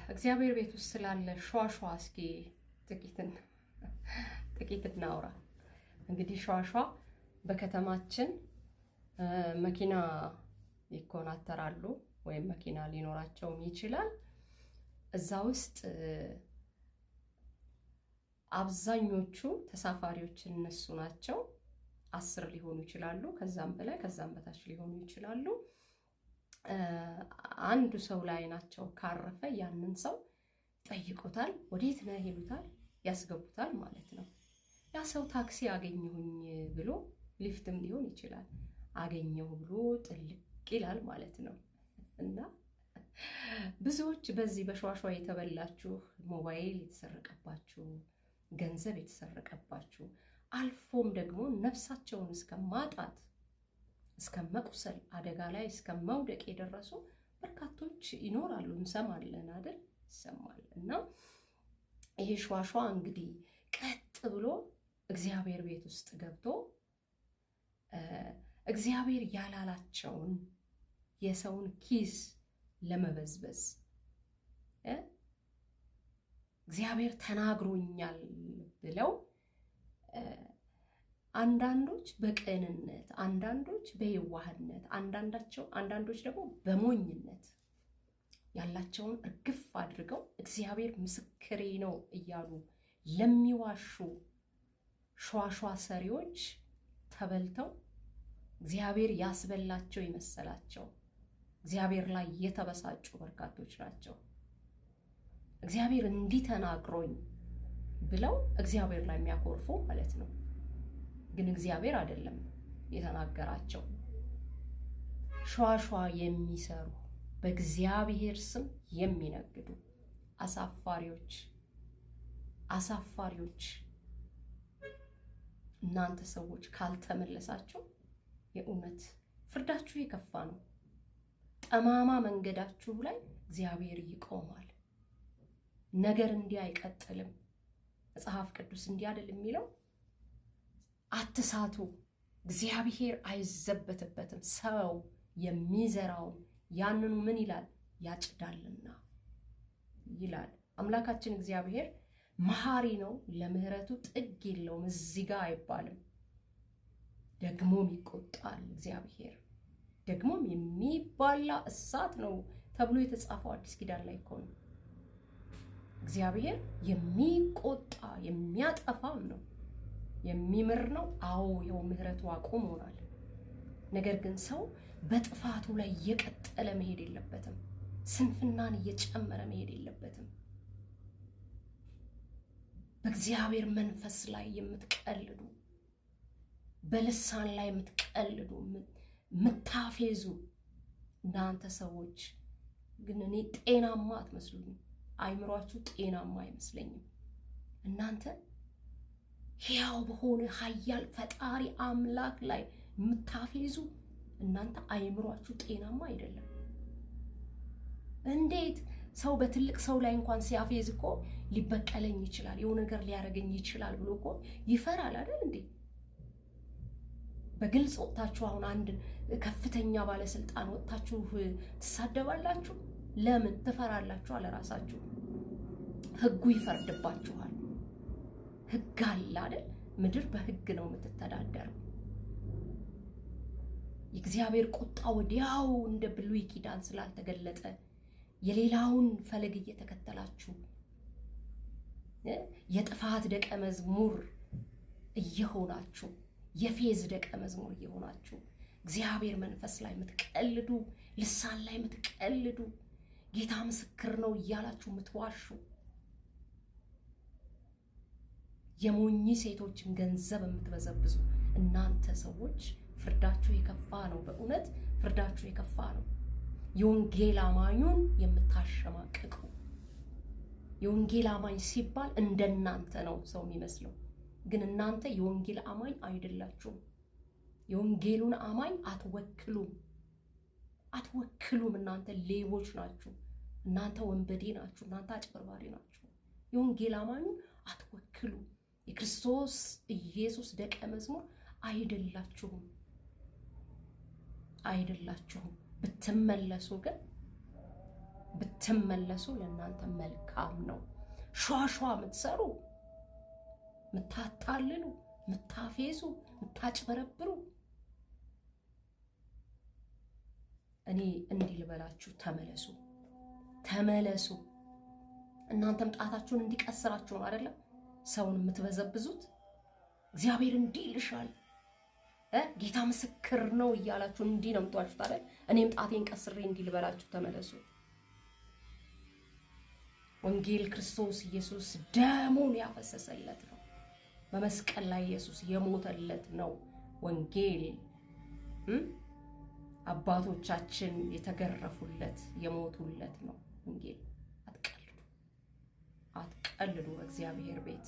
እግዚአብሔር ቤት ውስጥ ስላለ ሸዋሸዋ እስኪ ጥቂት እናውራ። እንግዲህ ሸዋሸዋ በከተማችን መኪና ይኮናተራሉ ወይም መኪና ሊኖራቸውም ይችላል። እዛ ውስጥ አብዛኞቹ ተሳፋሪዎች እነሱ ናቸው። 10 ሊሆኑ ይችላሉ፣ ከዛም በላይ ከዛም በታች ሊሆኑ ይችላሉ። አንዱ ሰው ላይ ናቸው ካረፈ ያንን ሰው ጠይቁታል፣ ወዴት ነህ ይሉታል፣ ያስገቡታል ማለት ነው። ያ ሰው ታክሲ አገኘሁኝ ብሎ ሊፍትም ሊሆን ይችላል አገኘሁ ብሎ ጥልቅ ይላል ማለት ነው። እና ብዙዎች በዚህ በሸዋሸዋ የተበላችሁ፣ ሞባይል የተሰረቀባችሁ፣ ገንዘብ የተሰረቀባችሁ፣ አልፎም ደግሞ ነፍሳቸውን እስከ ማጣት እስከ መቁሰል አደጋ ላይ እስከ መውደቅ የደረሱ በርካቶች ይኖራሉ። እንሰማለን አይደል? ይሰማል። እና ይሄ ሸዋሸዋ እንግዲህ ቀጥ ብሎ እግዚአብሔር ቤት ውስጥ ገብቶ እግዚአብሔር ያላላቸውን የሰውን ኪስ ለመበዝበዝ እግዚአብሔር ተናግሮኛል ብለው አንዳንዶች በቅንነት፣ አንዳንዶች በየዋህነት፣ አንዳንዶች ደግሞ በሞኝነት ያላቸውን እርግፍ አድርገው እግዚአብሔር ምስክሬ ነው እያሉ ለሚዋሹ ሸዋሸዋ ሰሪዎች ተበልተው እግዚአብሔር ያስበላቸው የመሰላቸው እግዚአብሔር ላይ የተበሳጩ በርካቶች ናቸው። እግዚአብሔር እንዲህ ተናግሮኝ ብለው እግዚአብሔር ላይ የሚያኮርፉ ማለት ነው። ግን እግዚአብሔር አይደለም የተናገራቸው። ሸዋሸዋ የሚሰሩ በእግዚአብሔር ስም የሚነግዱ አሳፋሪዎች እናንተ ሰዎች ካልተመለሳችሁ የእውነት ፍርዳችሁ የከፋ ነው። ጠማማ መንገዳችሁ ላይ እግዚአብሔር ይቆማል። ነገር እንዲህ አይቀጥልም። መጽሐፍ ቅዱስ እንዲህ አይደል የሚለው? አትሳቱ፣ እግዚአብሔር አይዘበትበትም። ሰው የሚዘራውን ያንኑ ምን ይላል? ያጭዳልና ይላል። አምላካችን እግዚአብሔር መሐሪ ነው፣ ለምህረቱ ጥግ የለውም። እዚህ ጋር አይባልም። ደግሞም ይቆጣል። እግዚአብሔር ደግሞም የሚባላ እሳት ነው ተብሎ የተጻፈው አዲስ ኪዳን ላይ እኮ ነው። እግዚአብሔር የሚቆጣ የሚያጠፋም ነው፣ የሚምር ነው። አዎ ይኸው ምህረቱ አቁሞናል። ነገር ግን ሰው በጥፋቱ ላይ እየቀጠለ መሄድ የለበትም። ስንፍናን እየጨመረ መሄድ የለበትም። በእግዚአብሔር መንፈስ ላይ የምትቀልዱ፣ በልሳን ላይ የምትቀልዱ፣ የምታፌዙ እናንተ ሰዎች ግን እኔ ጤናማ አትመስሉኝም። አይምሯችሁ ጤናማ አይመስለኝም። እናንተ ሕያው በሆነ ኃያል ፈጣሪ አምላክ ላይ የምታፌዙ እናንተ አይምሯችሁ ጤናማ አይደለም። እንዴት ሰው በትልቅ ሰው ላይ እንኳን ሲያፌዝ እኮ ሊበቀለኝ ይችላል፣ የሆነ ነገር ሊያደርገኝ ይችላል ብሎ እኮ ይፈራል አይደል እንዴ? በግልጽ ወጥታችሁ አሁን አንድ ከፍተኛ ባለስልጣን ወጥታችሁ ትሳደባላችሁ። ለምን ትፈራላችሁ? አለራሳችሁ ህጉ ይፈርድባችኋል። ህግ አለ አይደል? ምድር በህግ ነው የምትተዳደረው። የእግዚአብሔር ቁጣ ወዲያው እንደ ብሉይ ኪዳን ስላልተገለጠ የሌላውን ፈለግ እየተከተላችሁ የጥፋት ደቀ መዝሙር እየሆናችሁ የፌዝ ደቀ መዝሙር እየሆናችሁ እግዚአብሔር መንፈስ ላይ የምትቀልዱ፣ ልሳን ላይ የምትቀልዱ፣ ጌታ ምስክር ነው እያላችሁ የምትዋሹ የሞኝ ሴቶችን ገንዘብ የምትበዘብዙ እናንተ ሰዎች ፍርዳችሁ የከፋ ነው። በእውነት ፍርዳችሁ የከፋ ነው። የወንጌል አማኙን የምታሸማቅቁ፣ የወንጌል አማኝ ሲባል እንደናንተ ነው ሰው የሚመስለው፣ ግን እናንተ የወንጌል አማኝ አይደላችሁም። የወንጌሉን አማኝ አትወክሉም። እናንተ ሌቦች ናችሁ፣ እናንተ ወንበዴ ናችሁ፣ እናንተ አጭበርባሪ ናችሁ። የወንጌል አማኙን አትወክሉም። የክርስቶስ ኢየሱስ ደቀ መዝሙር አይደላችሁም። ብትመለሱ ግን ብትመለሱ ለእናንተ መልካም ነው። ሿሿ የምትሰሩ፣ ምታታልሉ፣ ምታፌዙ፣ ምታጭበረብሩ እኔ እንዲህ ልበላችሁ፣ ተመለሱ፣ ተመለሱ። እናንተም ጣታችሁን እንዲቀስራችሁ ነው አይደለም ሰውን የምትበዘብዙት። እግዚአብሔር እንዲህ ይልሻል፣ ጌታ ምስክር ነው እያላችሁ እንዲህ ነው የምትዋሹት አይደል? እኔም ጣቴን ቀስሬ እንዲህ ልበላችሁ፣ ተመለሱ። ወንጌል ክርስቶስ ኢየሱስ ደሙን ያፈሰሰለት ነው። በመስቀል ላይ ኢየሱስ የሞተለት ነው ወንጌል። አባቶቻችን የተገረፉለት የሞቱለት ነው ወንጌል። አትቀልዱ፣ አትቀልዱ በእግዚአብሔር ቤት።